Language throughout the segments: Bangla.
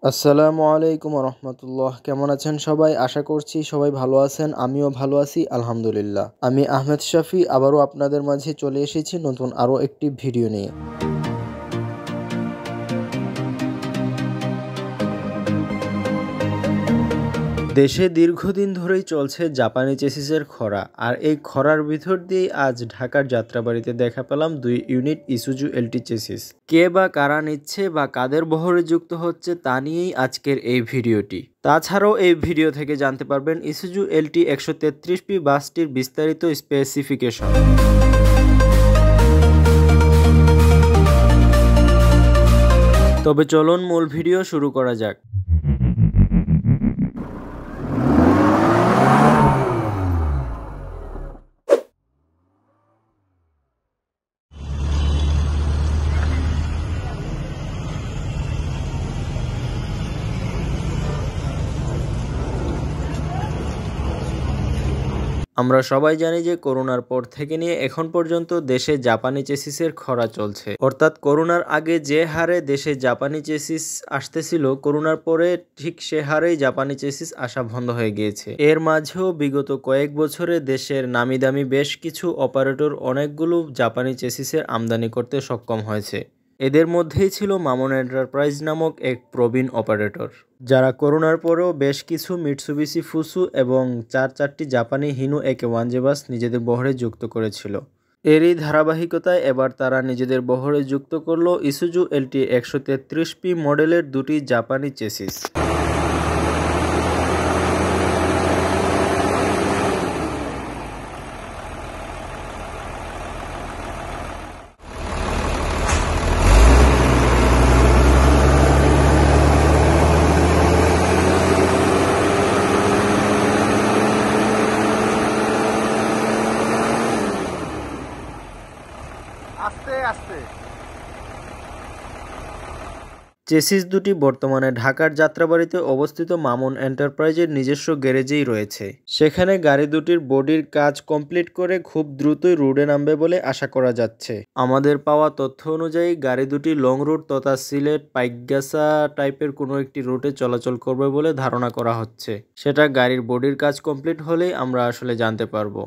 আসসালামু আলাইকুম রহমতুল্লাহ। কেমন আছেন সবাই? আশা করছি সবাই ভালো আছেন। আমিও ভালো আছি আলহামদুলিল্লাহ। আমি আহমেদ শাফি আবারও আপনাদের মাঝে চলে এসেছি নতুন আরও একটি ভিডিও নিয়ে। দেশে দীর্ঘদিন ধরেই চলছে জাপানি চেসিসের খরা, আর এই খরার ভিতর দিয়েই আজ ঢাকার যাত্রাবাড়িতে দেখা পেলাম 2 ইউনিট ইসুজু এলটি চেসিস। কে বা কারা নিচ্ছে বা কাদের বহরে যুক্ত হচ্ছে তা নিয়েই আজকের এই ভিডিওটি। তাছাড়াও এই ভিডিও থেকে জানতে পারবেন ইসুজু এলটি 133P বাসটির বিস্তারিত স্পেসিফিকেশন। তবে চলুন মূল ভিডিও শুরু করা যাক। আমরা সবাই জানি যে করোনার পর থেকে নিয়ে এখন পর্যন্ত দেশে জাপানি চেসিসের খরা চলছে। অর্থাৎ করোনার আগে যে হারে দেশে জাপানি চেসিস আসতেছিল, করোনার পরে ঠিক সে হারেই জাপানি চেসিস আসা বন্ধ হয়ে গিয়েছে। এর মাঝেও বিগত কয়েক বছরে দেশের নামি দামি বেশ কিছু অপারেটর অনেকগুলো জাপানি চেসিসের আমদানি করতে সক্ষম হয়েছে। এদের মধ্যেই ছিল মামুন এন্টারপ্রাইজ নামক এক প্রবীণ অপারেটর, যারা করোনার পরেও বেশ কিছু মিটসুবিশি ফুসু এবং 4টি জাপানি হিনু AK-1J বাস নিজেদের বহরে যুক্ত করেছিল। এরই ধারাবাহিকতায় এবার তারা নিজেদের বহরে যুক্ত করল ইসুজু এলটি 133P মডেলের 2টি জাপানি চেসিস। চেসিস দুটি বর্তমানে ঢাকার যাত্রাবাড়িতে অবস্থিত মামুন এন্টারপ্রাইজের নিজস্ব গ্যারেজেই রয়েছে। সেখানে গাড়ি দুটির বডির কাজ কমপ্লিট করে খুব দ্রুতই রোডে নামবে বলে আশা করা যাচ্ছে। আমাদের পাওয়া তথ্য অনুযায়ী গাড়ি দুটি লং রুট তথা সিলেট পাইকগাছা টাইপের কোনো একটি রুটে চলাচল করবে বলে ধারণা করা হচ্ছে। সেটা গাড়ির বডির কাজ কমপ্লিট হলেই আমরা আসলে জানতে পারবো।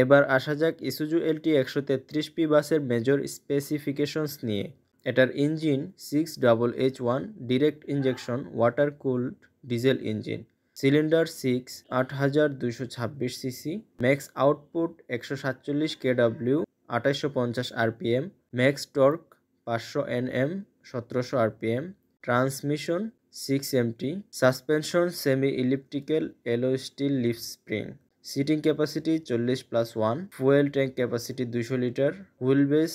এবার আসা যাক ইসুজু এলটি 133P বাসের মেজর স্পেসিফিকেশনস নিয়ে। এটার engine 6HH1 direct injection water cooled diesel engine, cylinder 6 8226 সিসি, max output 147 kW 2850 RPM, max torque 500 Nm 1700 RPM, transmission 6MT, suspension semi elliptical alloy steel leaf spring, seating capacity 40+1, fuel tank capacity 200 litre, wheel base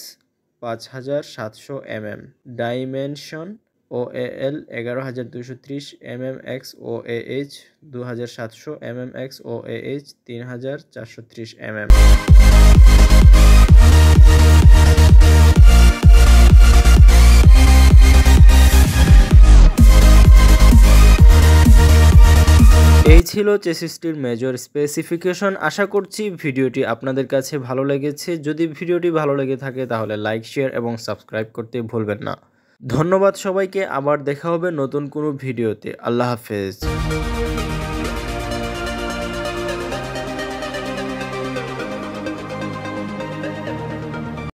5700 mm, dimension OAL 11230 mmx, OAH 2700 mmx, OAH 3430 mm। এই ছিল চেসিসটির মেজর স্পেসিফিকেশন। আশা করছি ভিডিওটি আপনাদের কাছে ভালো লেগেছে। যদি ভিডিওটি ভালো লেগে থাকে তাহলে লাইক, শেয়ার এবং সাবস্ক্রাইব করতে ভুলবেন না। ধন্যবাদ সবাইকে। আবার দেখা হবে নতুন কোনো ভিডিওতে। আল্লাহ হাফেজ।